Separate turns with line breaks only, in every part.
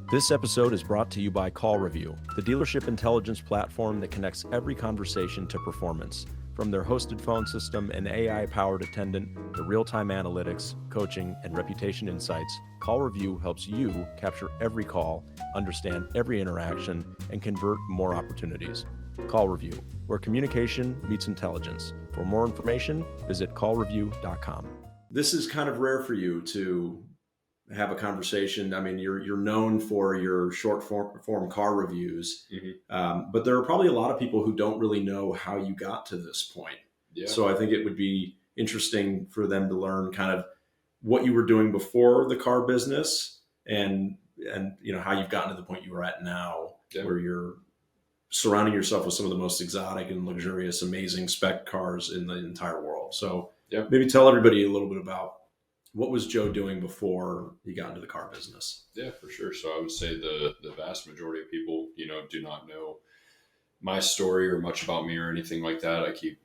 This episode is brought to you by Call Review, the dealership intelligence platform that connects every conversation to performance. From their hosted phone system and AI-powered attendant to real-time analytics, coaching, and reputation insights, Call Review helps you capture every call, understand every interaction, and convert more opportunities. Call Review, where communication meets intelligence. For more information, visit callreview.com. This is kind of rare for you to have a conversation. I mean, you're known for your short form car reviews, but there are probably a lot of people who don't really know how you got to this point. Yeah. So I think it would be interesting for them to learn kind of what you were doing before the car business and you know how you've gotten to the point you are at now, where you're surrounding yourself with some of the most exotic and luxurious, amazing spec cars in the entire world. So maybe tell everybody a little bit about what was Joe doing before he got into the car business?
Yeah, for sure. So I would say the vast majority of people, do not know my story or much about me or anything like that. I keep,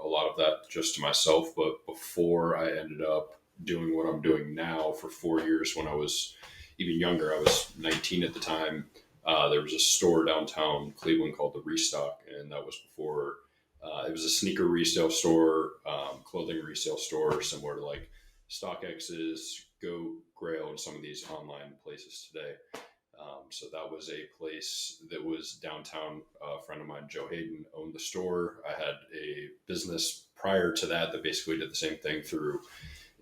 a lot of that just to myself. But before I ended up doing what I'm doing now for 4 years, when I was even younger, I was 19 at the time. There was a store downtown Cleveland called the Restock, and that was before it was a sneaker resale store, clothing resale store, similar to like StockX's, Go, Grail, and some of these online places today. So that was a place that was downtown. A friend of mine, Joe Hayden, owned the store. I had a business prior to that basically did the same thing through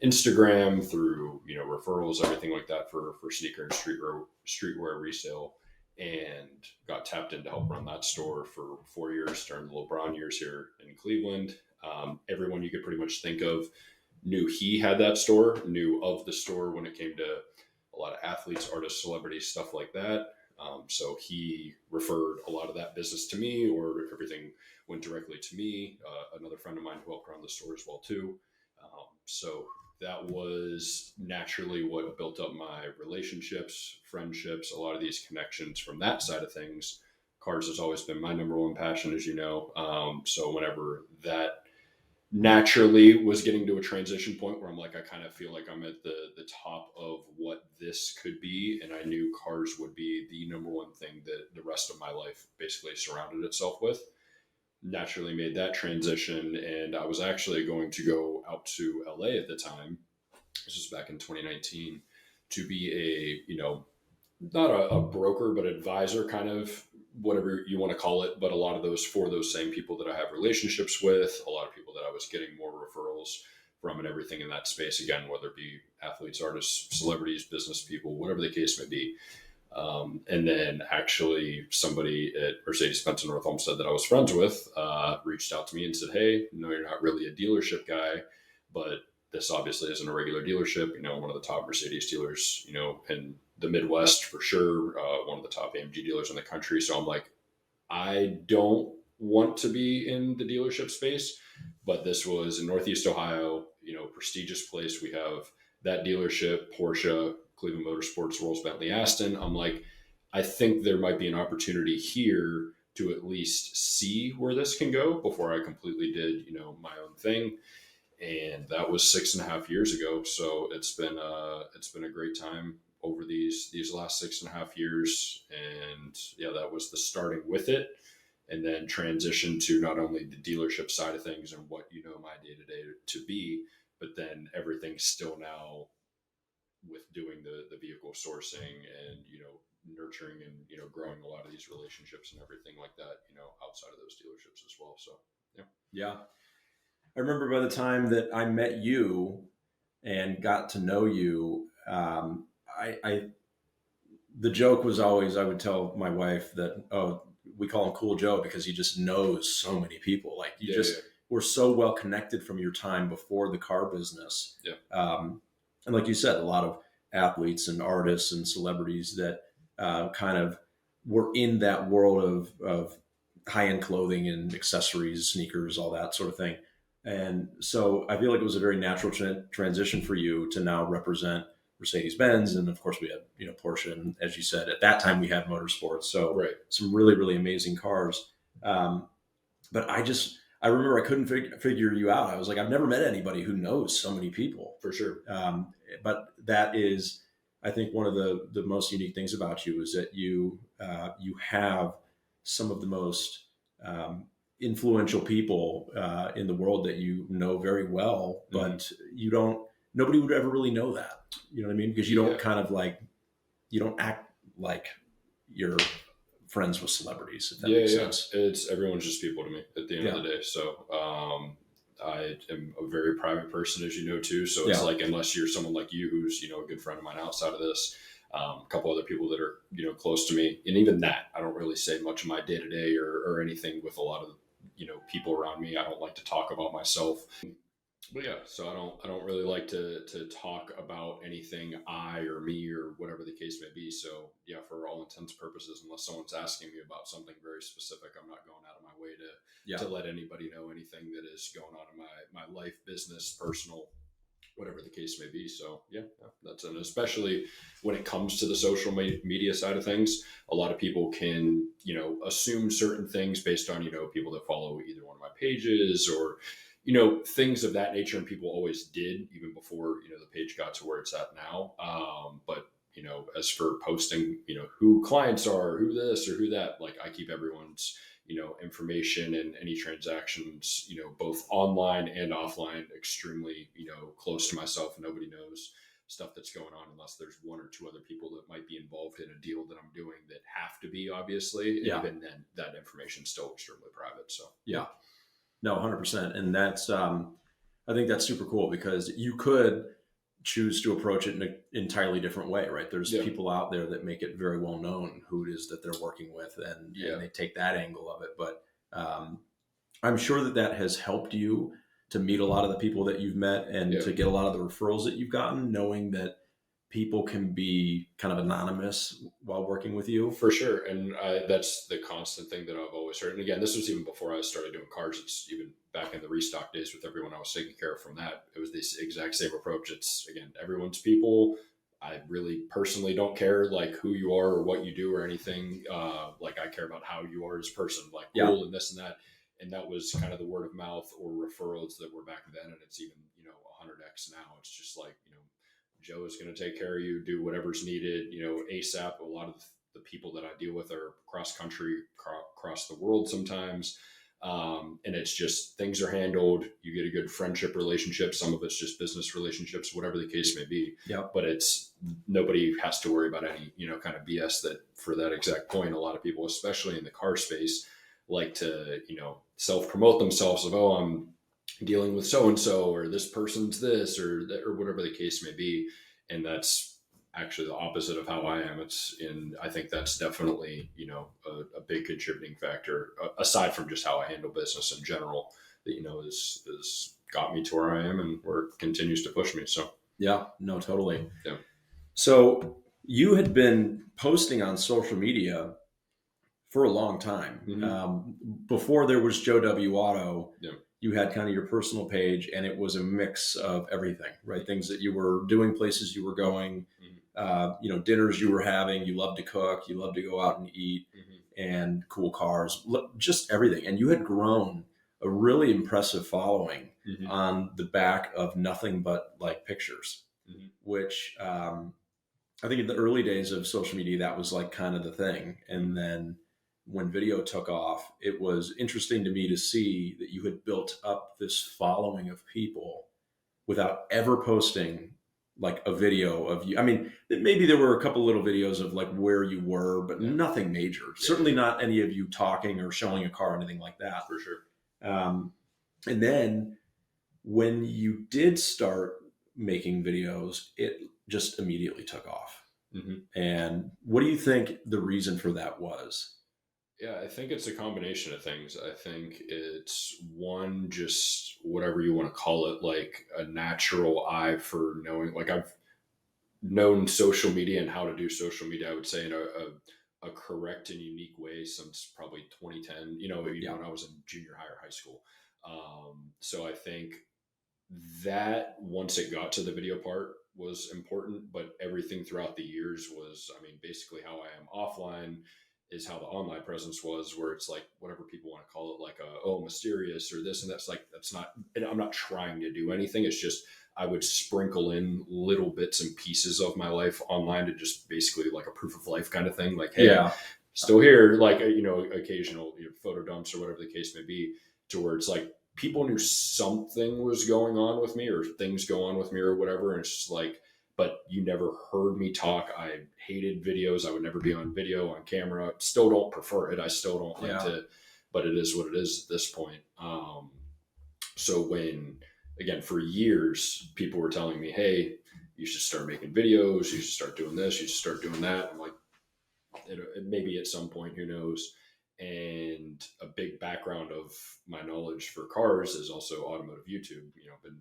Instagram, through referrals, everything like that for sneaker and streetwear resale, and got tapped in to help run that store for 4 years during the LeBron years here in Cleveland. Everyone you could pretty much think of knew he had that store, knew of the store when it came to a lot of athletes, artists, celebrities, stuff like that. So he referred a lot of that business to me, or everything went directly to me. Another friend of mine who helped run the store as well too. So that was naturally what built up my relationships, friendships, a lot of these connections from that side of things. Cars has always been my number one passion, as you know. So whenever that naturally was getting to a transition point where I'm like, I kind of feel like I'm at the top of what this could be. And I knew cars would be the number one thing that the rest of my life basically surrounded itself with. Naturally made that transition. And I was actually going to go out to LA at the time. This was back in 2019 to be not a broker, but advisor, kind of whatever you want to call it. But a lot of those for those same people that I have relationships with, a lot of people that I was getting more referrals from, and everything in that space. Again, whether it be athletes, artists, celebrities, business people, whatever the case may be. And then actually somebody at Mercedes-Benz in North Olmsted that I was friends with reached out to me and said, "Hey, no, you're not really a dealership guy, but this obviously isn't a regular dealership, one of the top Mercedes dealers, in the Midwest for sure, one of the top AMG dealers in the country." So I'm like, I don't want to be in the dealership space, but this was in Northeast Ohio, prestigious place. We have that dealership, Porsche, Cleveland Motorsports, Rolls, Bentley, Aston. I'm like, I think there might be an opportunity here to at least see where this can go before I completely did, my own thing. And that was 6.5 years ago. So it's been a great time over these last 6.5 years. And yeah, that was the starting with it, and then transition to not only the dealership side of things and what my day-to-day to be, but then everything still now with doing the vehicle sourcing and nurturing and growing a lot of these relationships and everything like that outside of those dealerships as well. So
yeah. I remember by the time that I met you and got to know you, the joke was always, I would tell my wife that, oh, we call him Cool Joe because he just knows so many people. Like you were so well connected from your time before the car business.
Yeah.
And like you said, a lot of athletes and artists and celebrities that kind of were in that world of high-end clothing and accessories, sneakers, all that sort of thing. And so I feel like it was a very natural transition for you to now represent Mercedes-Benz. And of course we had, Porsche. And as you said, at that time we had motorsports. So some really, really amazing cars. But I remember I couldn't figure you out. I was like, I've never met anybody who knows so many people.
For sure.
But that is I think one of the most unique things about you is that you have some of the most um, influential people in the world that you know very well, but you don't. Nobody would ever really know that. You know what I mean? Because you don't
Yeah.
kind of like you don't act like you're friends with celebrities, if that
Yeah,
makes
yeah.
sense.
It's everyone's just people to me at the end of
Yeah,
the day. So I am a very private person, as you know too. So it's
yeah,
like unless you're someone like you, who's a good friend of mine outside of this, a couple other people that are close to me, and even that I don't really say much of my day to day or anything with a lot of people around me. I don't like to talk about myself. But yeah, so I don't really like to talk about anything I or me or whatever the case may be. So yeah, for all intents and purposes, unless someone's asking me about something very specific, I'm not going out of my way
yeah,
to let anybody know anything that is going on in my life, business, personal, whatever the case may be. So yeah, that's and especially when it comes to the social media side of things, a lot of people can assume certain things based on people that follow either one of my pages or things of that nature, and people always did even before the page got to where it's at now. But as for posting who clients are, who this or who that, like I keep everyone's information and any transactions both online and offline extremely close to myself. Nobody knows stuff that's going on unless there's one or two other people that might be involved in a deal that I'm doing that have to be, obviously, and
yeah,
even then that information is still extremely private. So yeah.
yeah. No, 100%. And that's, I think that's super cool because you could choose to approach it in an entirely different way, right? There's
Yeah.
people out there that make it very well known who it is that they're working with, and
Yeah.
they take that angle of it. But I'm sure that that has helped you to meet a lot of the people that you've met and
Yeah.
to get a lot of the referrals that you've gotten, knowing that people can be kind of anonymous while working with you.
For sure. And that's the constant thing that I've always heard. And again, this was even before I started doing cars. It's even back in the restock days with everyone I was taking care of from that. It was this exact same approach. It's, again, everyone's people. I really personally don't care like who you are or what you do or anything. Like I care about how you are as a person, like
Yeah.
cool and this and that. And that was kind of the word of mouth or referrals that were back then. And it's even, 100x now. It's just like, Joe is going to take care of you, do whatever's needed, ASAP. A lot of the people that I deal with are cross country, across the world sometimes. And it's just things are handled. You get a good friendship relationship. Some of it's just business relationships, whatever the case may be.
Yeah.
But it's nobody has to worry about any, kind of BS that for that exact point, a lot of people, especially in the car space, like to, self promote themselves of, oh, I'm dealing with so and so or this person's this or that or whatever the case may be, and that's actually the opposite of how I am. I think that's definitely a big contributing factor aside from just how I handle business in general that is got me to where I am and where it continues to push me. So
Yeah. No, totally.
yeah.
So you had been posting on social media for a long time.
Mm-hmm.
Before there was JoeWAuto,
Yeah.
you had kind of your personal page, and it was a mix of everything, right? Things that you were doing, places you were going, dinners you were having. You loved to cook, you loved to go out and eat,
Mm-hmm.
and cool cars, just everything. And you had grown a really impressive following
Mm-hmm.
on the back of nothing but like pictures,
Mm-hmm.
which I think in the early days of social media, that was like kind of the thing. And then when video took off, it was interesting to me to see that you had built up this following of people without ever posting like a video of you. I mean, maybe there were a couple little videos of like where you were, but
Yeah.
nothing major.
Yeah.
Certainly not any of you talking or showing a car or anything like that.
For sure.
And then when you did start making videos, it just immediately took off.
Mm-hmm.
And what do you think the reason for that was?
Yeah, I think it's a combination of things. I think it's one, just whatever you want to call it, like a natural eye for knowing. Like I've known social media and how to do social media, I would say, in a correct and unique way since probably 2010,
Yeah.
when I was in junior high or high school. So I think that once it got to the video part was important, but everything throughout the years was, I mean, basically how I am offline, is how the online presence was, where it's like whatever people want to call it, like mysterious or this and that's like, that's not, and I'm not trying to do anything. It's just, I would sprinkle in little bits and pieces of my life online to just basically like a proof of life kind of thing. Like, hey, still here, like, occasional photo dumps or whatever the case may be, to where it's like people knew something was going on with me or things go on with me or whatever. And it's just like, but you never heard me talk. I hated videos. I would never be on video, on camera. Still don't prefer it. I still don't like to, but it is what it is at this point. So when, again, for years, people were telling me, hey, you should start making videos. You should start doing this. You should start doing that. I'm like, maybe at some point, who knows? And a big background of my knowledge for cars is also automotive YouTube. Been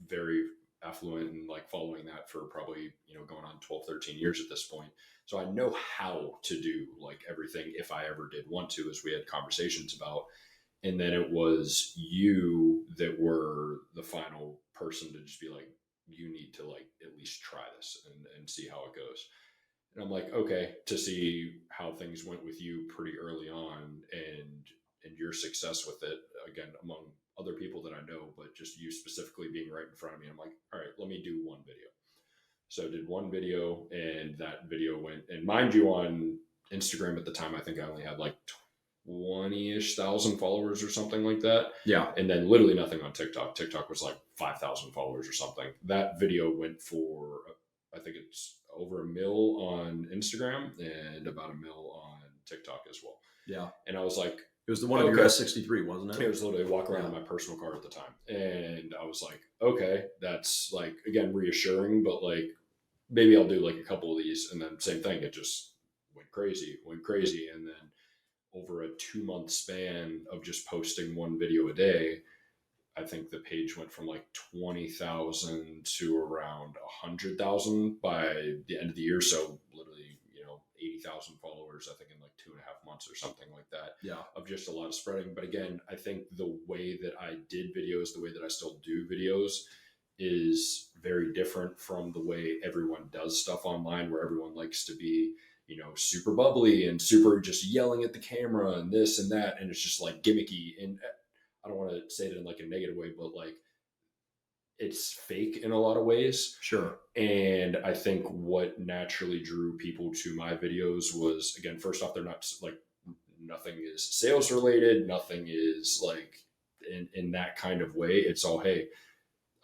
very affluent and like following that for probably, going on 12, 13 years at this point. So I know how to do like everything if I ever did want to, as we had conversations about. And then it was you that were the final person to just be like, you need to like at least try this and see how it goes. And I'm like, okay, to see how things went with you pretty early on and your success with it, again, among other people that I know, but just you specifically being right in front of me. I'm like, all right, let me do one video. So I did one video, and that video went, and mind you, on Instagram at the time, I think I only had like 20-ish thousand followers or something like that.
Yeah.
And then literally nothing on TikTok. TikTok was like 5,000 followers or something. That video went for, I think it's over 1 mil on Instagram and about 1 mil on TikTok as well.
Yeah.
And I was like,
it was the one of your S63, wasn't it?
It was literally a walk around in my personal car at the time. And I was like, okay, that's like, again, reassuring, but like, maybe I'll do like a couple of these. And then same thing, it just went crazy. And then over a 2-month span of just posting one video a day, I think the page went from like 20,000 to around 100,000 by the end of the year. So literally, 80,000 followers, I think, in like 2.5 months or something like that.
Yeah.
Of just a lot of spreading. But again, I think the way that I did videos, the way that I still do videos, is very different from the way everyone does stuff online, where everyone likes to be, super bubbly and super just yelling at the camera and this and that. And it's just like gimmicky. And I don't want to say it in like a negative way, but like it's fake in a lot of ways.
Sure.
And I think what naturally drew people to my videos was, again, first off, they're not like, nothing is sales related. Nothing is like in that kind of way. It's all, hey,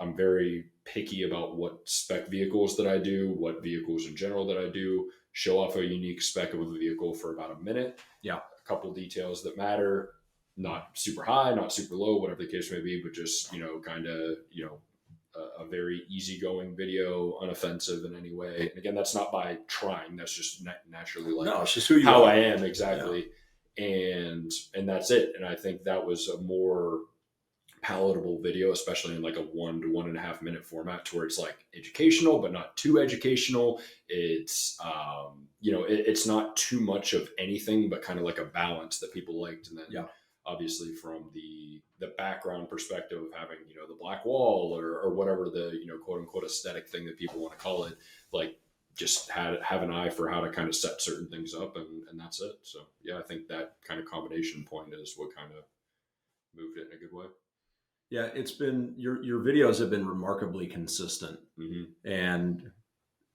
I'm very picky about what spec vehicles that I do, what vehicles in general that I do, show off a unique spec of a vehicle for about a minute.
Yeah.
A couple details that matter, not super high, not super low, whatever the case may be, but just, kind of, a very easygoing video, unoffensive in any way. And again, that's not by trying, that's just naturally like,
no, it's just who you
how
are.
I am. Exactly. Yeah. And that's it. And I think that was a more palatable video, especially in like a 1 to 1.5 minute format, to where it's like educational, but not too educational. It's, it's not too much of anything, but kind of like a balance that people liked. And then obviously from the background perspective of having, the black wall or whatever the, quote unquote aesthetic thing that people want to call it, like just have an eye for how to kind of set certain things up, and that's it. So yeah, I think that kind of combination point is what kind of moved it in a good way.
Yeah, it's been, your videos have been remarkably consistent.
Mm-hmm.
And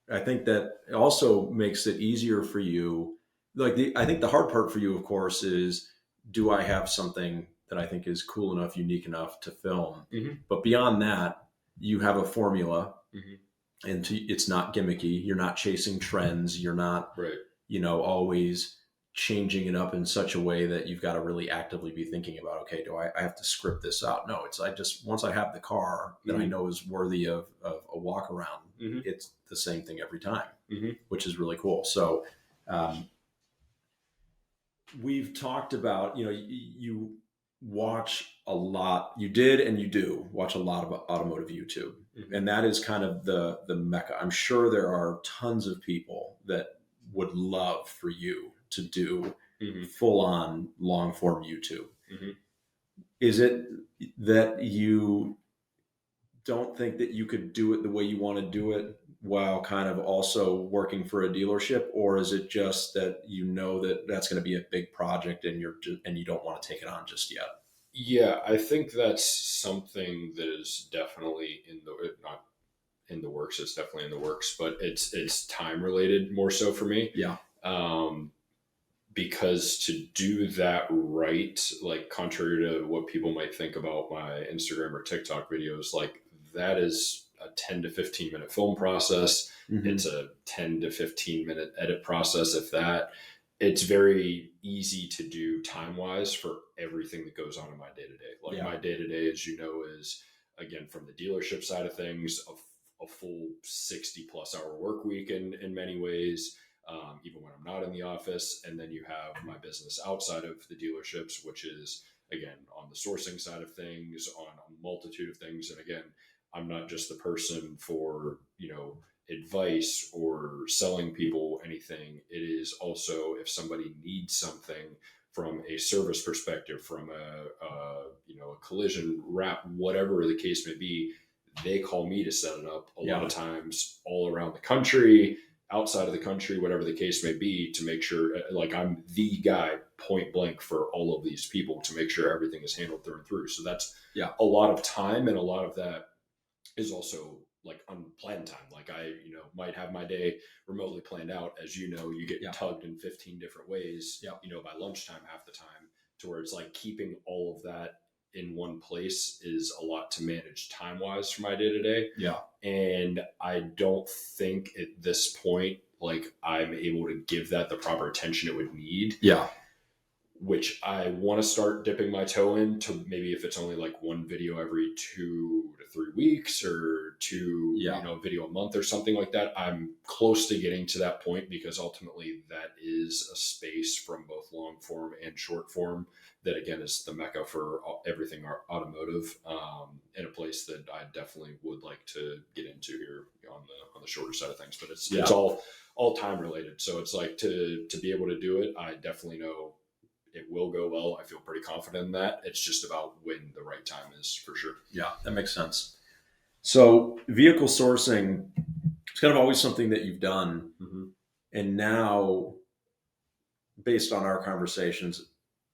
I think that also makes it easier for you. Like I think the hard part for you, of course, is, do I have something that I think is cool enough, unique enough to film?
Mm-hmm.
But beyond that, you have a formula,
mm-hmm.
and it's not gimmicky. You're not chasing trends. You're not,
right.
Always changing it up in such a way that you've got to really actively be thinking about, okay, do I have to script this out? No, it's, once I have the car that
mm-hmm.
I know is worthy of a walk around,
mm-hmm.
it's the same thing every time,
mm-hmm.
which is really cool. So, we've talked about, you watch a lot, you did, and you do watch a lot of automotive YouTube. Mm-hmm. And that is kind of the mecca. I'm sure there are tons of people that would love for you to do
mm-hmm.
full on long form YouTube.
Mm-hmm.
Is it that you don't think that you could do it the way you want to do it while kind of also working for a dealership, or is it just that you know that that's going to be a big project and you don't want to take it on just yet?
Yeah, I think that's something that is definitely in the not in the works. It's definitely in the works, but it's time related more so for me.
Yeah.
Um, because to do that right, like contrary to what people might think about my Instagram or TikTok videos, like that is a 10 to 15 minute film process.
Hmm.
It's a 10 to 15-minute edit process. If that, it's very easy to do time wise for everything that goes on in my day to day. Like
Yeah.
my day to day, as you know, is again from the dealership side of things, a full 60+ hour work week in many ways, even when I'm not in the office. And then you have my business outside of the dealerships, which is, again, on the sourcing side of things, on a multitude of things. And again, I'm not just the person for, advice or selling people anything. It is also if somebody needs something from a service perspective, from a collision wrap, whatever the case may be, they call me to set it up a lot of times all around the country, outside of the country, whatever the case may be, to make sure like I'm the guy point blank for all of these people to make sure everything is handled through and through. So that's a lot of time, and a lot of that is also like unplanned time. Like I, might have my day remotely planned out. As you know, you get tugged in 15 different ways, by lunchtime half the time, to where it's like keeping all of that in one place is a lot to manage time wise for my day to day.
Yeah.
And I don't think at this point, like I'm able to give that the proper attention it would need.
Yeah.
Which I want to start dipping my toe in to, maybe if it's only like one video every 2 to 3 weeks or two, video a month or something like that. I'm close to getting to that point, because ultimately that is a space from both long form and short form that again is the mecca for everything automotive, in a place that I definitely would like to get into here on the shorter side of things. But it's all time related. So it's like to be able to do it, I definitely know it will go well. I feel pretty confident in that. It's just about when the right time is, for sure.
Yeah, that makes sense. So vehicle sourcing, it's kind of always something that you've done.
Mm-hmm.
And now, based on our conversations,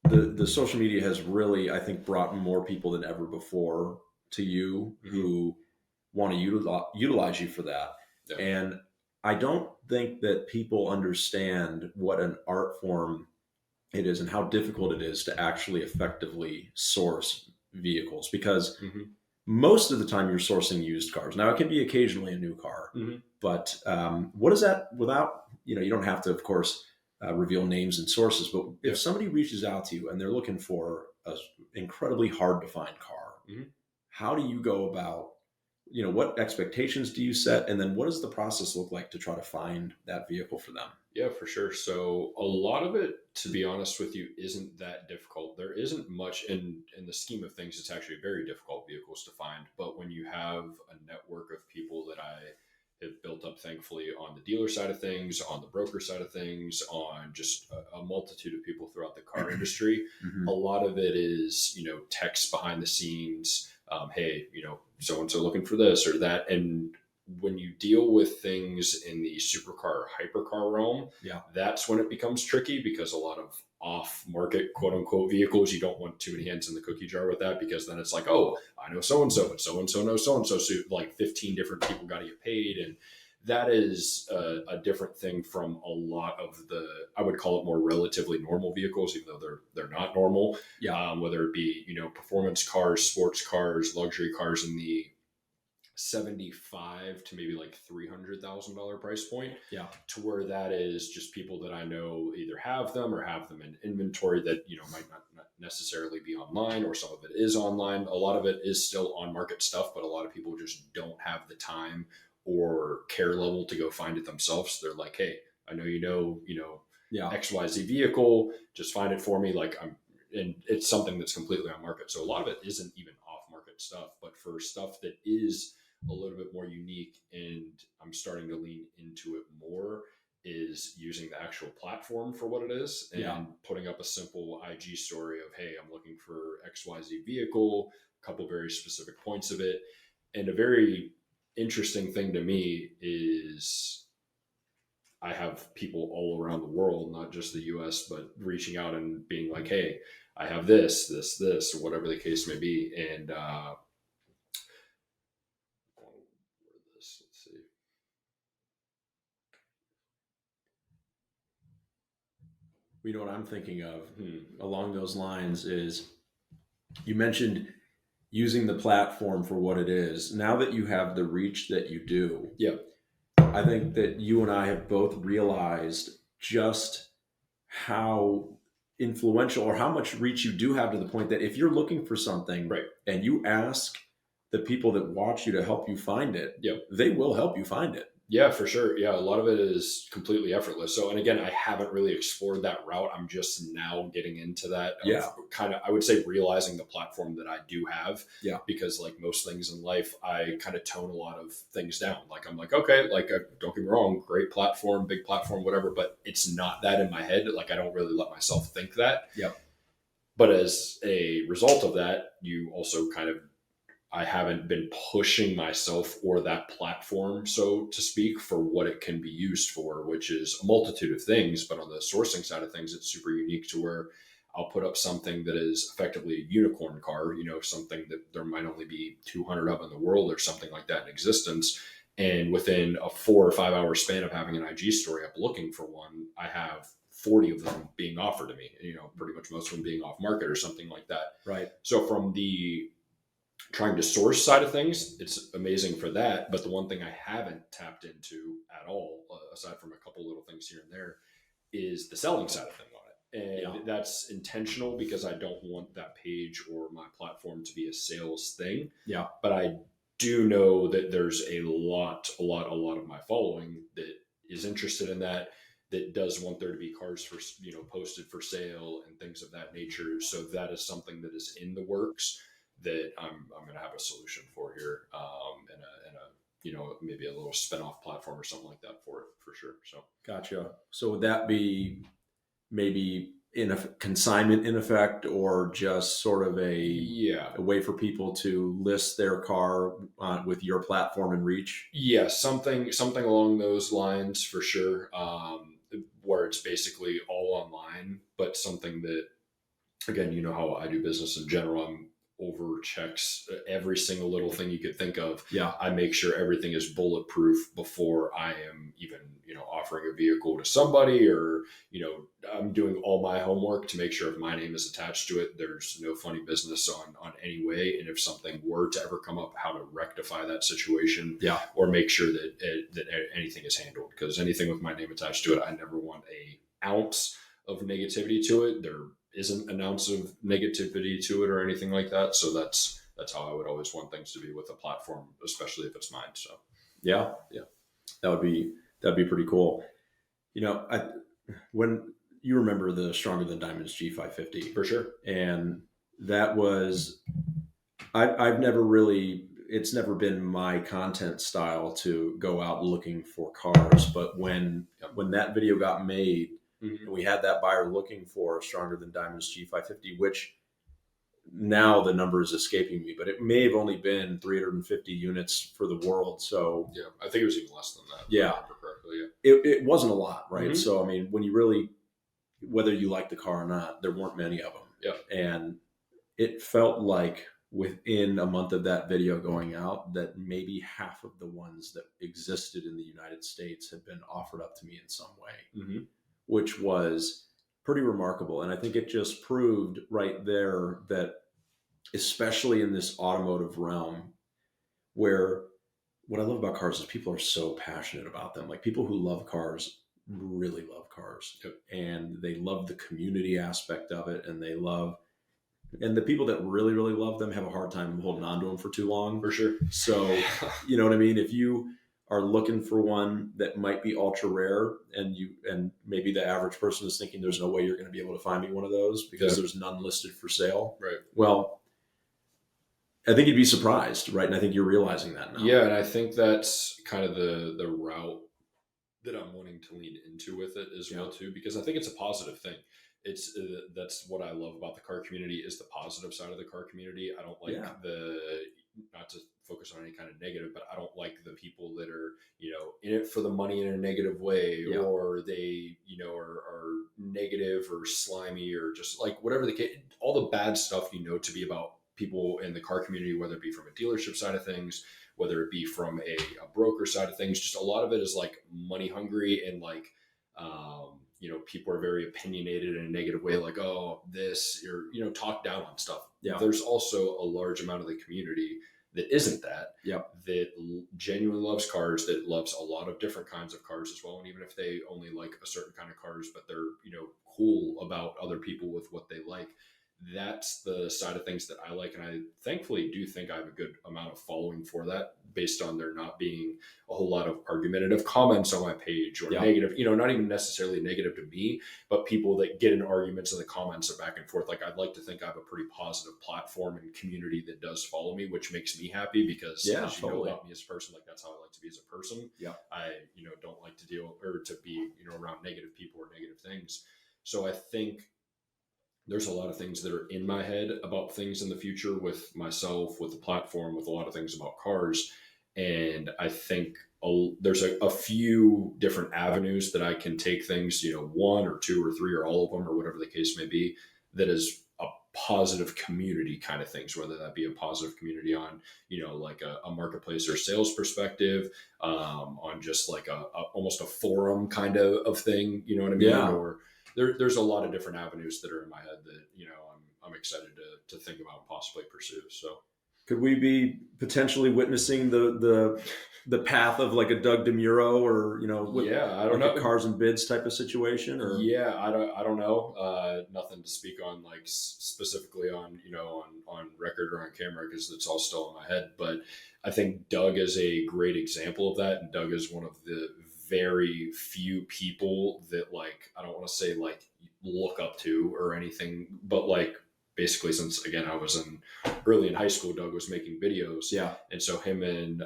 the social media has really, I think, brought more people than ever before to you,
Mm-hmm.
who want to utilize you for that.
Yeah.
And I don't think that people understand what an art form it is and how difficult it is to actually effectively source vehicles, because
Mm-hmm.
most of the time you're sourcing used cars. Now it can be occasionally a new car,
Mm-hmm.
but what is that without, you don't have to, of course, reveal names and sources, but if somebody reaches out to you and they're looking for an incredibly hard to find car,
Mm-hmm.
how do you go about, what expectations do you set? And then what does the process look like to try to find that vehicle for them?
Yeah, for sure. So a lot of it, to be honest with you, isn't that difficult. There isn't much in the scheme of things. It's actually very difficult vehicles to find. But when you have a network of people that I have built up, thankfully, on the dealer side of things, on the broker side of things, on just a multitude of people throughout the car industry,
Mm-hmm.
a lot of it is, text behind the scenes. Hey, so and so looking for this or that. And when you deal with things in the supercar or hypercar realm, that's when it becomes tricky, because a lot of off-market quote unquote vehicles, you don't want too many hands in the cookie jar with that, because then it's like, oh, I know so-and-so, but so-and-so knows so-and-so. So like 15 different people got to get paid. And that is a different thing from a lot of the, I would call it more relatively normal vehicles, even though they're not normal. Whether it be, performance cars, sports cars, luxury cars in the 75 to maybe like $300,000 price point, to where that is just people that I know either have them or have them in inventory that might not necessarily be online, or some of it is online. A lot of it is still on market stuff, but a lot of people just don't have the time or care level to go find it themselves. They're like, hey, I know XYZ vehicle, just find it for me. And it's something that's completely on market. So a lot of it isn't even off market stuff, but for stuff that is a little bit more unique, and I'm starting to lean into it more, is using the actual platform for what it is, and putting up a simple IG story of, hey, I'm looking for XYZ vehicle, a couple very specific points of it, and a very interesting thing to me is I have people all around the world, not just the US, but reaching out and being like, hey, I have this, or whatever the case may be. And let's see.
You know what I'm thinking of along those lines is you mentioned using the platform for what it is. Now that you have the reach that you do,
Yeah.
I think that you and I have both realized just how influential or how much reach you do have, to the point that if you're looking for something
Right.
and you ask the people that watch you to help you find it,
Yep.
they will help you find it.
Yeah, for sure. Yeah, a lot of it is completely effortless. So, and again, I haven't really explored that route. I'm just now getting into that.
Yeah.
Kind of, I would say, realizing the platform that I do have.
Yeah.
Because, like most things in life, I kind of tone a lot of things down. Like, I'm like, okay, like, don't get me wrong, great platform, big platform, whatever, but it's not that in my head. Like, I don't really let myself think that.
Yep.
But as a result of that, you also kind of, I haven't been pushing myself or that platform, so to speak, for what it can be used for, which is a multitude of things. But on the sourcing side of things, it's super unique to where I'll put up something that is effectively a unicorn car, something that there might only be 200 of in the world or something like that in existence. And within a 4 or 5 hour span of having an IG story up looking for one, I have 40 of them being offered to me, pretty much most of them being off market or something like that.
Right.
So from the trying to source side of things, it's amazing for that. But the one thing I haven't tapped into at all, aside from a couple little things here and there, is the selling side of thing on it. And that's intentional because I don't want that page or my platform to be a sales thing.
Yeah.
But I do know that there's a lot of my following that is interested in that does want there to be cars for, posted for sale and things of that nature. So that is something that is in the works that I'm going to have a solution for here, and a maybe a little spinoff platform or something like that for it, for sure. So
gotcha. So would that be maybe in a consignment in effect, or just sort of a way for people to list their car with your platform and reach?
Yeah, something along those lines for sure. Where it's basically all online, but something that, again, how I do business in general, I'm over checks every single little thing you could think of.
Yeah.
I make sure everything is bulletproof before I am even, offering a vehicle to somebody, or, I'm doing all my homework to make sure if my name is attached to it, there's no funny business on any way. And if something were to ever come up, how to rectify that situation, or make sure that anything is handled, because anything with my name attached to it, I never want a ounce of negativity to it. There isn't an ounce of negativity to it or anything like that. So that's how I would always want things to be with a platform, especially if it's mine. So
yeah, that'd be pretty cool. When you remember the Stronger Than Diamonds G550,
for sure,
and that was, I've never really, it's never been my content style to go out looking for cars, but when that video got made, and we had that buyer looking for a Stronger Than Diamonds G550, which now the number is escaping me, but it may have only been 350 units for the world. So
yeah, I think it was even less than that.
Yeah.
If I remember correctly,
it wasn't a lot, right? So, I mean, when you really, whether you like the car or not, there weren't many of them.
Yeah.
And it felt like within a month of that video going out, that maybe half of the ones that existed in the United States had been offered up to me in some way, which was pretty remarkable. And I think it just proved right there that, especially in this automotive realm, where what I love about cars is people are so passionate about them. Like, people who love cars really love cars, and they love the community aspect of it. And and the people that really, really love them have a hard time holding on to them for too long.
For sure.
So, you know what I mean? If you are looking for one that might be ultra rare, and maybe the average person is thinking there's no way you're going to be able to find me one of those because there's none listed for sale.
Right.
Well, I think you'd be surprised, right? And I think you're realizing that now.
Yeah, and I think that's kind of the route that I'm wanting to lean into with it as well too, because I think it's a positive thing. It's that's what I love about the car community, is the positive side of the car community. I don't like not to focus on any kind of negative, but I don't like the people that are, in it for the money in a negative way, or they, are negative or slimy or just like whatever the case, all the bad stuff, to be about people in the car community, whether it be from a dealership side of things, whether it be from a broker side of things, just a lot of it is like money hungry and like, people are very opinionated in a negative way, like, oh, this, you're, talk down on stuff.
Yeah.
There's also a large amount of the community that isn't that, that genuinely loves cars, that loves a lot of different kinds of cars as well. And even if they only like a certain kind of cars, but they're, cool about other people with what they like, that's the side of things that I like. And I thankfully do think I have a good amount of following for that, based on there not being a whole lot of argumentative comments on my page or negative, not even necessarily negative to me, but people that get in arguments in the comments and back and forth. Like, I'd like to think I have a pretty positive platform and community that does follow me, which makes me happy because as you know about me as a person, like that's how I like to be as a person. I, don't like to deal or to be, around negative people or negative things. So I think there's a lot of things that are in my head about things in the future with myself, with the platform, with a lot of things about cars. And I think there's a few different avenues that I can take things, one or two or three or all of them or whatever the case may be, that is a positive community kind of things, whether that be a positive community on, like a marketplace or sales perspective, on just like almost a forum kind of thing, you know what I mean? Or there's a lot of different avenues that are in my head that, I'm excited to think about and possibly pursue. So
could we be potentially witnessing the path of like a Doug DeMuro or,
I don't know,
a Cars and Bids type of situation? Or
I don't know. Nothing to speak on, like specifically on, on record or on camera, because it's all still in my head. But I think Doug is a great example of that. And Doug is one of the very few people that, like, I don't want to say like look up to or anything, but like basically since, again, I was early in high school, Doug was making videos. And so him and,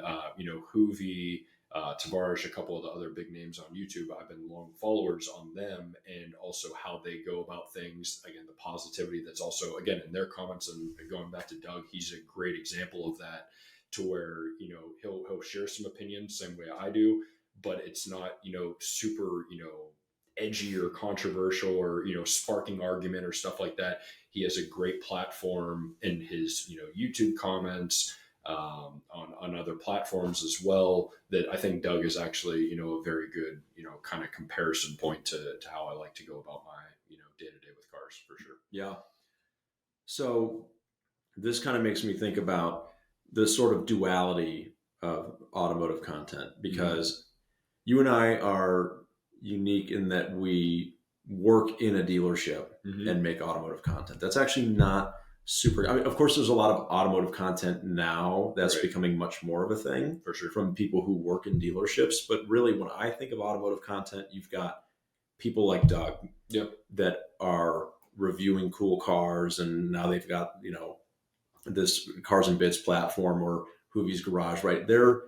Hoovy, Tavares, a couple of the other big names on YouTube, I've been long followers on them, and also how they go about things. Again, the positivity that's also, again, in their comments, and going back to Doug, he's a great example of that, to where, he'll share some opinions, same way I do, but it's not, super, edgy or controversial or, sparking argument or stuff like that. He has a great platform in his, YouTube comments, on other platforms as well, that I think Doug is actually, a very good, kind of comparison point to how I like to go about my, day-to-day with cars, for sure.
Yeah. So this kind of makes me think about the sort of duality of automotive content, because you and I are unique in that we work in a dealership and make automotive content. That's actually not super. I mean, of course, there's a lot of automotive content now that's becoming much more of a thing,
for sure,
from people who work in dealerships. But really, when I think of automotive content, you've got people like Doug that are reviewing cool cars, and now they've got, this Cars and Bids platform or Hoovy's Garage, right? They're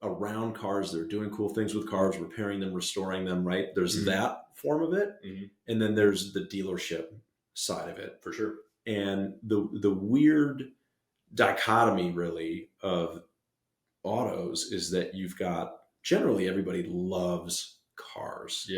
around cars, they're doing cool things with cars, repairing them, restoring them, right? There's that form of it. And then there's the dealership side of it.
For sure.
And the weird dichotomy really of autos is that you've got, generally everybody loves cars.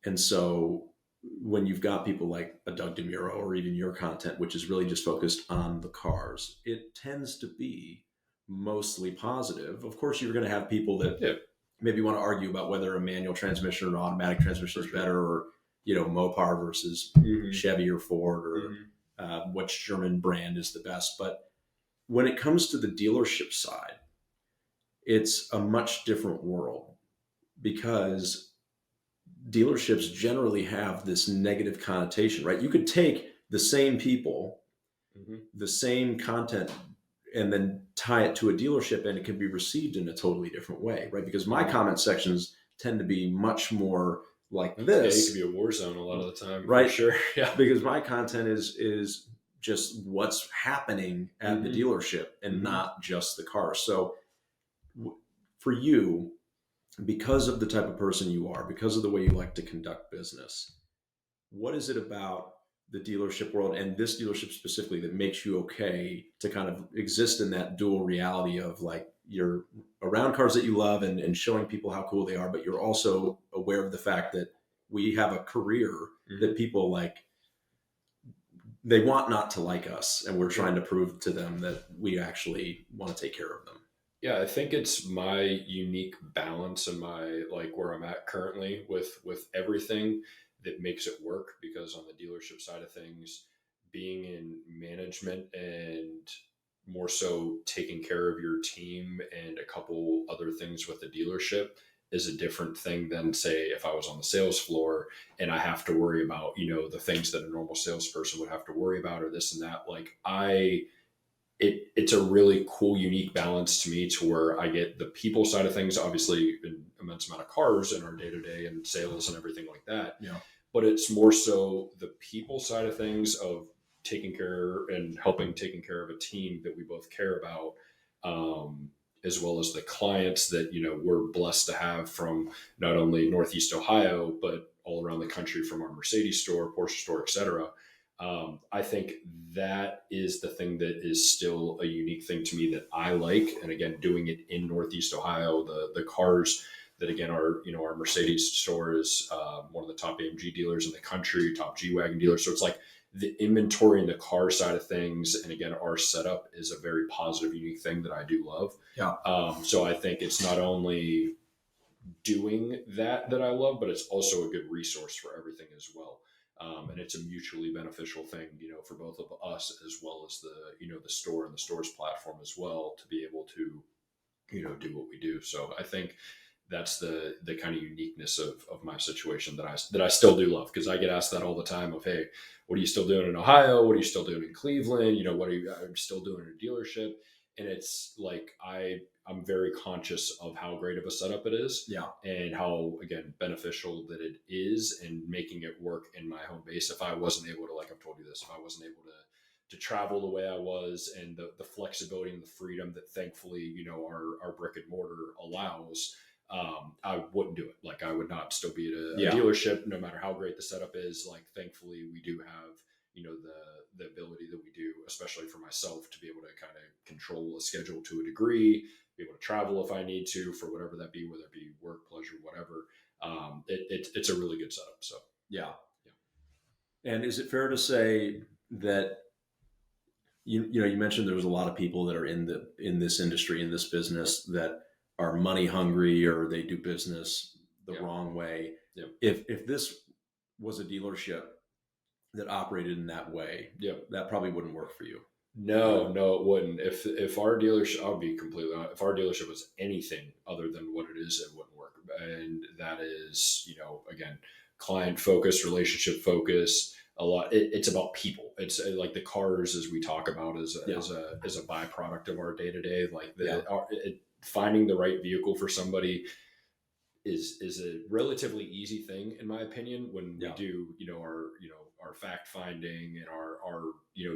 And so when you've got people like a Doug DeMuro or even your content, which is really just focused on the cars, it tends to be mostly positive. Of course, you're going to have people that maybe want to argue about whether a manual transmission or an automatic transmission is better, or, Mopar versus Chevy or Ford, or which German brand is the best. But when it comes to the dealership side, it's a much different world, because dealerships generally have this negative connotation, right? You could take the same people, the same content, and then tie it to a dealership, and it can be received in a totally different way, right? Because my comment sections tend to be much more like this.
Yeah, it could be a war zone a lot of the time,
right?
For sure. Yeah,
because my content is just what's happening at the dealership, and not just the car. So for you, because of the type of person you are, because of the way you like to conduct business, what is it about the dealership world and this dealership specifically that makes you okay to kind of exist in that dual reality of like you're around cars that you love and showing people how cool they are, but you're also aware of the fact that we have a career that people like, they want not to like us, and we're trying to prove to them that we actually want to take care of them.
Yeah, I think it's my unique balance and my like where I'm at currently with everything that makes it work, because on the dealership side of things, being in management and more so taking care of your team and a couple other things with the dealership is a different thing than say if I was on the sales floor and I have to worry about, the things that a normal salesperson would have to worry about or this and that. Like it's a really cool, unique balance to me to where I get the people side of things, obviously an immense amount of cars in our day to day and sales and everything like that.
Yeah.
But it's more so the people side of things of taking care and helping taking care of a team that we both care about, as well as the clients that, we're blessed to have from not only Northeast Ohio, but all around the country from our Mercedes store, Porsche store, etc. I think that is the thing that is still a unique thing to me that I like. And again, doing it in Northeast Ohio, the cars that again are, our Mercedes store is one of the top AMG dealers in the country, top G-Wagon dealers. So it's like the inventory and the car side of things. And again, our setup is a very positive, unique thing that I do love.
Yeah.
So I think it's not only doing that I love, but it's also a good resource for everything as well. And it's a mutually beneficial thing, for both of us as well as the store and the store's platform as well to be able to, do what we do. So I think that's the kind of uniqueness of my situation that I still do love, because I get asked that all the time of, hey, what are you still doing in Ohio? What are you still doing in Cleveland? What are you still doing in a dealership? And it's like, I'm very conscious of how great of a setup it is.
Yeah.
And how, again, beneficial that it is and making it work in my home base. If I wasn't able to, like I've told you this, if I wasn't able to travel the way I was and the flexibility and the freedom that thankfully, our brick and mortar allows, I wouldn't do it. Like I would not still be at a dealership, no matter how great the setup is. Like thankfully we do have, the ability that we do, especially for myself, to be able to kind of control a schedule to a degree, be able to travel if I need to for whatever that be, whether it be work, pleasure, whatever. It's a really good setup. So
yeah. And is it fair to say that you mentioned there was a lot of people that are in this industry, in this business, that are money hungry or they do business the wrong way?
Yeah.
If this was a dealership that operated in that way, that probably wouldn't work for you.
No, it wouldn't. If our dealership, I'll be completely honest, if our dealership was anything other than what it is, it wouldn't work. And that is, again, client focused, relationship focused. A lot. It's about people. It's like the cars, as we talk about, as a byproduct of our day to day. Like finding the right vehicle for somebody is a relatively easy thing, in my opinion, when we do, our fact finding and our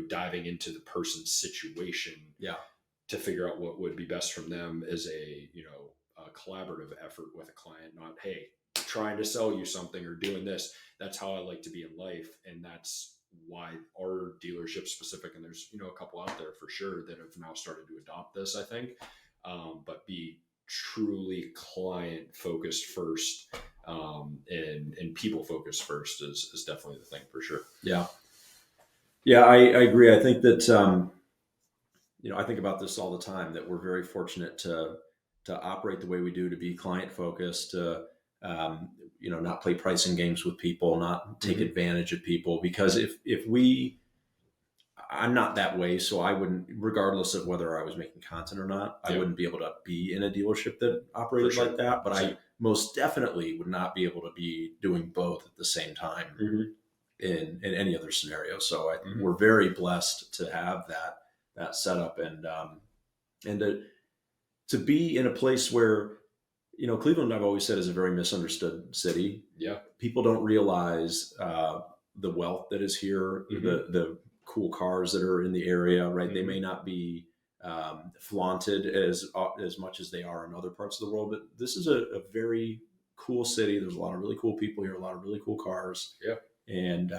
diving into the person's situation to figure out what would be best from them as a collaborative effort with a client, not, hey, trying to sell you something or doing this. That's how I like to be in life. And that's why our dealership specific, and there's, a couple out there for sure that have now started to adopt this, I think, but be truly client focused first, and people focused first is definitely the thing for sure.
I agree. I think that I think about this all the time, that we're very fortunate to operate the way we do, to be client focused, to not play pricing games with people, not take advantage of people, because I'm not that way, so I wouldn't, regardless of whether I was making content or not, I wouldn't be able to be in a dealership that operated like that. But I most definitely would not be able to be doing both at the same time in any other scenario. So we're very blessed to have that setup, and to be in a place where, Cleveland, I've always said, is a very misunderstood city.
Yeah.
People don't realize the wealth that is here, the cool cars that are in the area, right? They may not be flaunted as much as they are in other parts of the world, but this is a very cool city. There's a lot of really cool people here, a lot of really cool cars.
Yeah.
And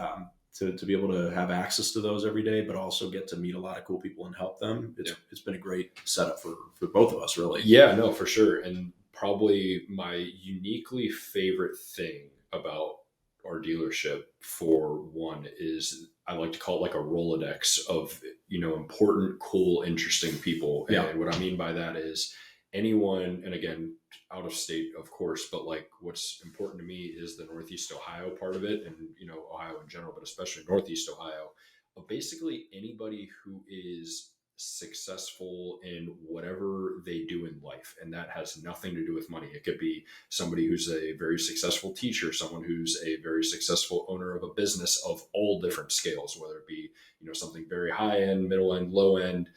to be able to have access to those every day, but also get to meet a lot of cool people and help them. It's been a great setup for both of us, really.
Yeah, no, for sure. And probably my uniquely favorite thing about our dealership, for one, is I like to call it like a Rolodex of, important, cool, interesting people.
Yeah.
And what I mean by that is anyone, and again, out of state, of course, but like what's important to me is the Northeast Ohio part of it, and, Ohio in general, but especially Northeast Ohio. But basically anybody who is successful in whatever they do in life, and that has nothing to do with money. It could be somebody who's a very successful teacher, someone who's a very successful owner of a business of all different scales, whether it be something very high end, middle end, low end,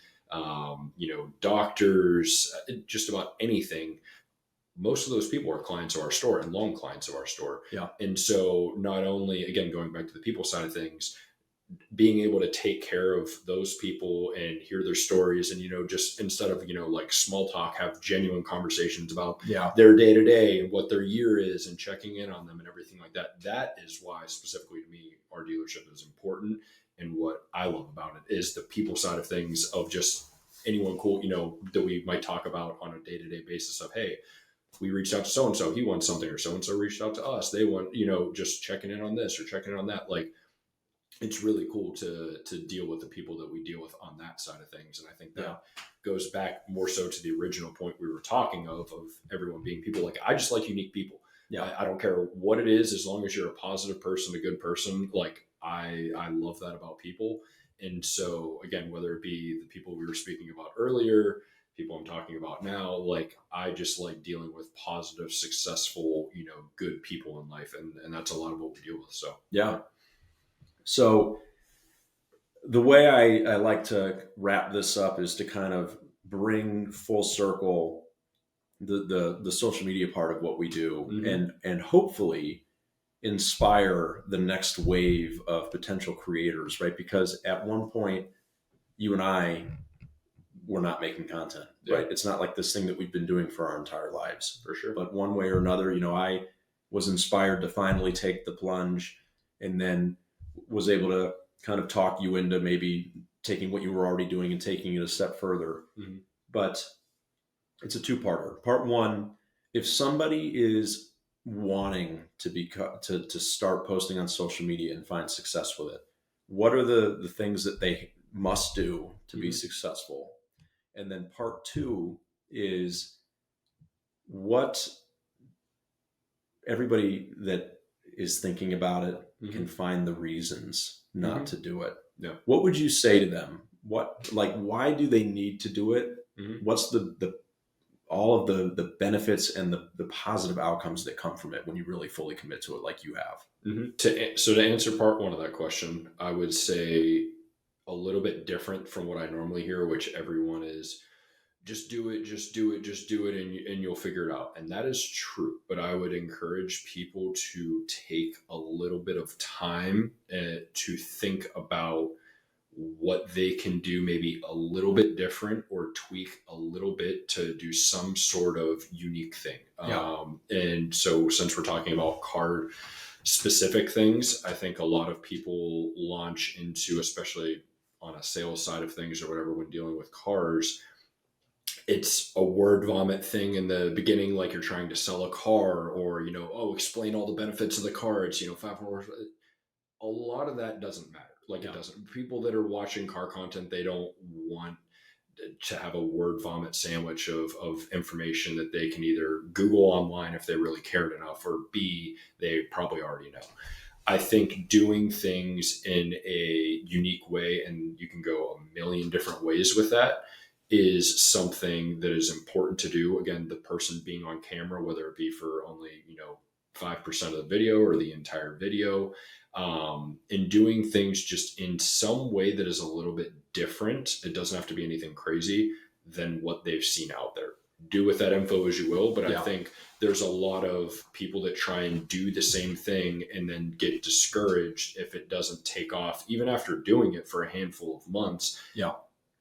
doctors, just about anything. Most of those people are clients of our store and long clients of our store.
Yeah.
And so not only, again, going back to the people side of things, being able to take care of those people and hear their stories, and just instead of like small talk, have genuine conversations about their day to day and what their year is, and checking in on them and everything like that. That is why specifically to me our dealership is important, and what I love about it is the people side of things, of just anyone cool that we might talk about on a day-to-day basis of, hey, we reached out to so and so, he wants something, or so and so reached out to us, they want just checking in on this or checking in on that. Like, it's really cool to deal with the people that we deal with on that side of things. And I think that goes back more so to the original point we were talking of everyone being people. Like, I just like unique people.
Yeah.
I don't care what it is, as long as you're a positive person, a good person. Like, I love that about people. And so again, whether it be the people we were speaking about earlier, people I'm talking about now, like, I just like dealing with positive, successful, good people in life. And that's a lot of what we deal with. So,
yeah. So the way I like to wrap this up is to kind of bring full circle the social media part of what we do, and hopefully inspire the next wave of potential creators, right? Because at one point, you and I were not making content, right? It's not like this thing that we've been doing for our entire lives.
For sure.
But one way or another, I was inspired to finally take the plunge, and then was able to kind of talk you into maybe taking what you were already doing and taking it a step further. But it's a two-parter. Part one, if somebody is wanting to start posting on social media and find success with it, what are the things that they must do to be successful? And then part two is what everybody that is thinking about it can find the reasons not to do it.
Yeah.
What would you say to them? Why do they need to do it? What's all of the benefits and the positive outcomes that come from it when you really fully commit to it, like you have?
So to answer part one of that question, I would say a little bit different from what I normally hear, which everyone is, just do it, and you'll figure it out. And that is true. But I would encourage people to take a little bit of time to think about what they can do maybe a little bit different, or tweak a little bit to do some sort of unique thing. And so since we're talking about car specific things, I think a lot of people launch into, especially on a sales side of things or whatever, when dealing with cars, it's a word vomit thing in the beginning, like you're trying to sell a car, or, explain all the benefits of the car. It's, 5 hours. A lot of that doesn't matter. It doesn't. People that are watching car content, they don't want to have a word vomit sandwich of information that they can either Google online if they really cared enough, or B, they probably already know. I think doing things in a unique way, and you can go a million different ways with that, is something that is important to do. Again, the person being on camera, whether it be for only, 5% of the video or the entire video, and doing things just in some way that is a little bit different. It doesn't have to be anything crazy than what they've seen out there. Do with that info as you will, but I think there's a lot of people that try and do the same thing and then get discouraged if it doesn't take off, even after doing it for a handful of months.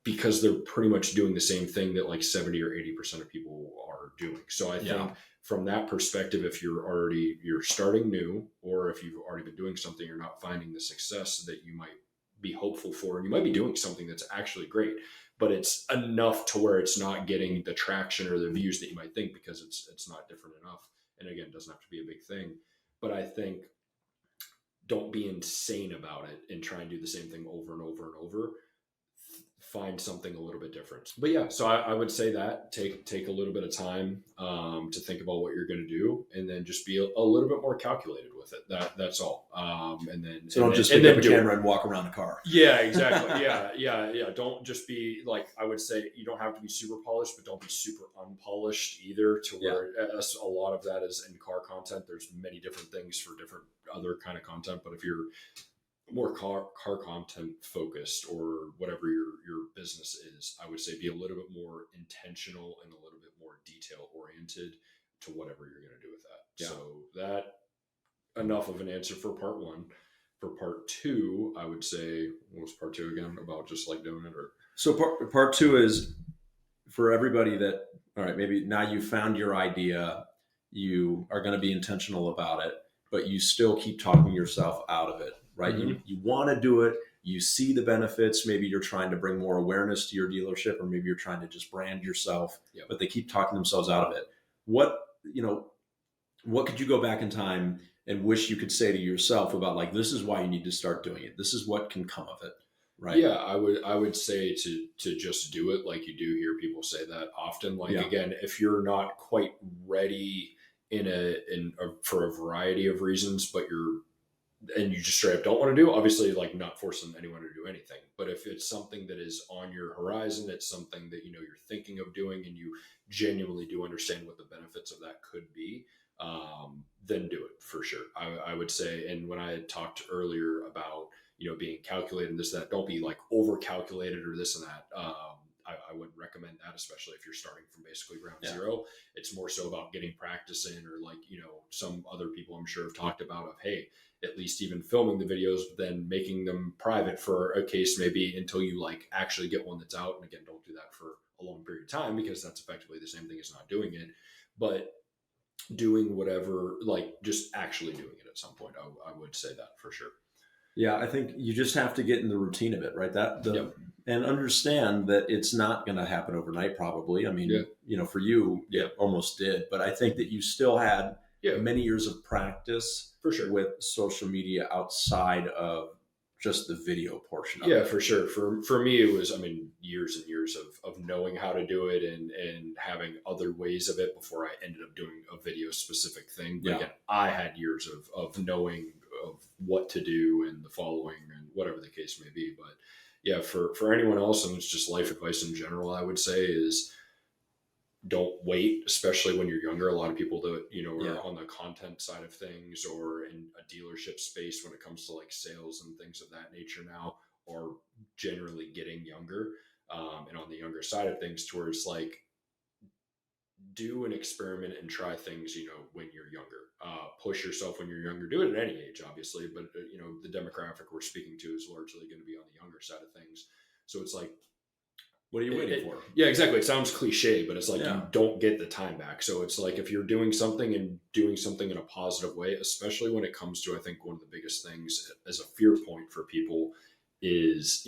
Because they're pretty much doing the same thing that like 70 or 80% of people are doing. So I think from that perspective, if you're starting new, or if you've already been doing something, you're not finding the success that you might be hopeful for, and you might be doing something that's actually great, but it's enough to where it's not getting the traction or the views that you might think, because it's not different enough. And again, it doesn't have to be a big thing, but I think don't be insane about it and try and do the same thing over and over and over. Find something a little bit different. But yeah, so I would say that take a little bit of time to think about what you're going to do, and then just be a little bit more calculated with it. That's all. And then
so don't just
pick
up a camera and walk around the car.
Yeah, exactly. Yeah. Don't just be like, I would say you don't have to be super polished, but don't be super unpolished either. To where a lot of that is in car content. There's many different things for different other kind of content, but if you're more car content focused, or whatever your business is, I would say be a little bit more intentional and a little bit more detail oriented to whatever you're going to do with that. Yeah. So that enough of an answer for part one. For part two, I would say, what was part two again? About just like doing it? Or
so part two is for everybody that, all right, maybe now you found your idea, you are going to be intentional about it, but you still keep talking yourself out of it. Right. Mm-hmm. You want to do it. You see the benefits. Maybe you're trying to bring more awareness to your dealership, or maybe you're trying to just brand yourself, but they keep talking themselves out of it. What could you go back in time and wish you could say to yourself about, like, this is why you need to start doing it. This is what can come of it. Right.
Yeah. I would say to just do it. Like, you do hear people say that often. Like, again, if you're not quite ready for a variety of reasons, but and you just straight up don't want to do, obviously, like, not forcing anyone to do anything, but if it's something that is on your horizon, it's something that you're thinking of doing, and you genuinely do understand what the benefits of that could be, then do it for sure. I would say. And when I had talked earlier about being calculated and this, that, don't be like over calculated or this and that. I wouldn't recommend that, especially if you're starting from basically ground zero. It's more so about getting practice in, or like, some other people I'm sure have talked about of, hey, at least even filming the videos, but then making them private for a case, maybe until you like actually get one that's out. And again, don't do that for a long period of time, because that's effectively the same thing as not doing it, but doing whatever, like just actually doing it at some point. I would say that for sure.
Yeah. I think you just have to get in the routine of it, right? And understand that it's not going to happen overnight, probably. I mean, for you, it almost did, but I think that you still had many years of practice
for sure
with social media outside of just the video portion of it.
Yeah, for sure. For me, it was, years and years of knowing how to do it, and having other ways of it before I ended up doing a video specific thing. But again, I had years of knowing of what to do and the following and whatever the case may be. But yeah, for anyone else, and it's just life advice in general, I would say is don't wait, especially when you're younger. A lot of people that, are on the content side of things, or in a dealership space when it comes to like sales and things of that nature now, are generally getting younger, and on the younger side of things, to where it's like, do an experiment and try things, when you're younger. Push yourself when you're younger. Do it at any age, obviously, but the demographic we're speaking to is largely going to be on the younger side of things. So it's like,
what are you waiting for?
Yeah, exactly. It sounds cliche, but it's like you don't get the time back. So it's like, if you're doing something and doing something in a positive way, especially when it comes to, I think one of the biggest things as a fear point for people is,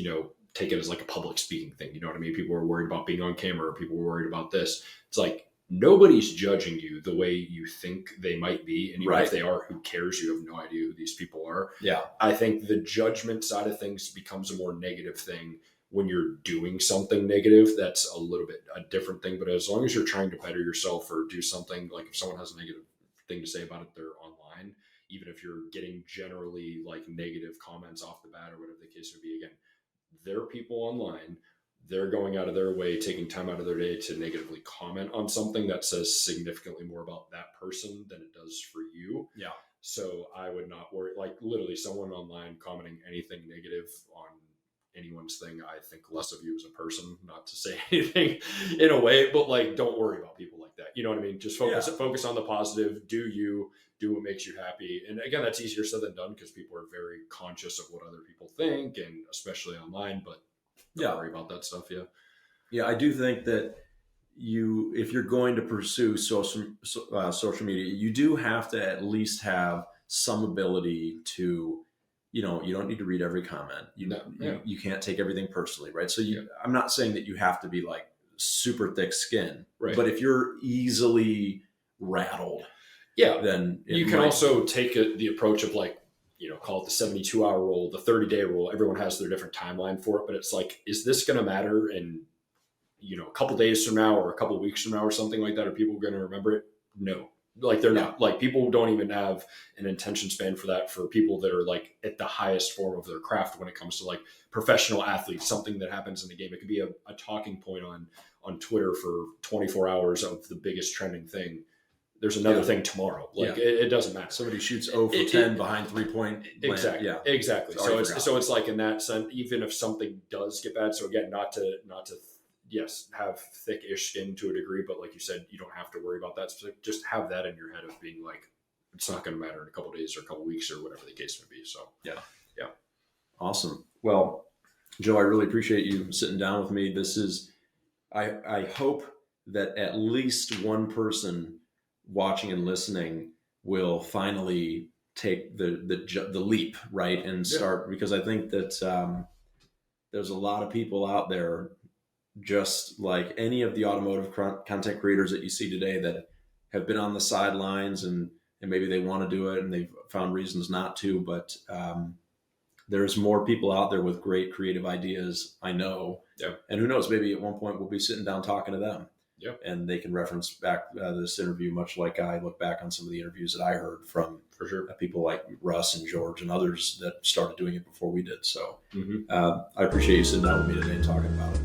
take it as like a public speaking thing. You know what I mean? People are worried about being on camera. People are worried about this. It's like, nobody's judging you the way you think they might be. And even if they are, who cares? You have no idea who these people are.
Yeah.
I think the judgment side of things becomes a more negative thing when you're doing something negative. That's a little bit a different thing. But as long as you're trying to better yourself or do something, like if someone has a negative thing to say about it, they're online, even if you're getting generally like negative comments off the bat or whatever the case would be, again, they're people online. They're going out of their way, taking time out of their day to negatively comment on something that says significantly more about that person than it does for you.
Yeah.
So I would not worry, like literally someone online commenting anything negative on anyone's thing. I think less of you as a person, not to say anything in a way, but like, don't worry about people like that. You know what I mean? Just focus on the positive. Do what makes you happy. And again, that's easier said than done, because people are very conscious of what other people think, and especially online, but don't worry about that stuff.
Yeah. I do think that, if you're going to pursue social media, you do have to at least have some ability to, you don't need to read every comment. You can't take everything personally, right? So I'm not saying that you have to be like super thick skin,
right?
But if you're easily rattled, then
you can also take the approach of like, call it the 72-hour rule, the 30-day rule. Everyone has their different timeline for it, but it's like, is this going to matter in, a couple days from now or a couple weeks from now or something like that? Are people going to remember it? No, like they're not. Like people don't even have an attention span for that, for people that are like at the highest form of their craft when it comes to like professional athletes. Something that happens in the game, it could be a talking point on Twitter for 24 hours of the biggest trending thing. There's another thing tomorrow. Like it doesn't matter.
Somebody shoots 0 for 10 behind 3-point.
Exactly.
Yeah.
Exactly. So it's like in that sense, even if something does get bad. So again, not to have thick-ish skin to a degree, but like you said, you don't have to worry about that. So just have that in your head of being like, it's not going to matter in a couple of days or a couple of weeks or whatever the case may be. So yeah.
Awesome. Well, Joe, I really appreciate you sitting down with me. I hope that at least one person watching and listening will finally take the leap, right, and start, because I think that there's a lot of people out there, just like any of the automotive content creators that you see today, that have been on the sidelines and maybe they want to do it and they've found reasons not to, but there's more people out there with great creative ideas, I know. And who knows, maybe at one point we'll be sitting down talking to them. And they can reference back this interview, much like I look back on some of the interviews that I heard from people like Russ and George and others that started doing it before we did. So I appreciate you sitting down with me today and talking about it.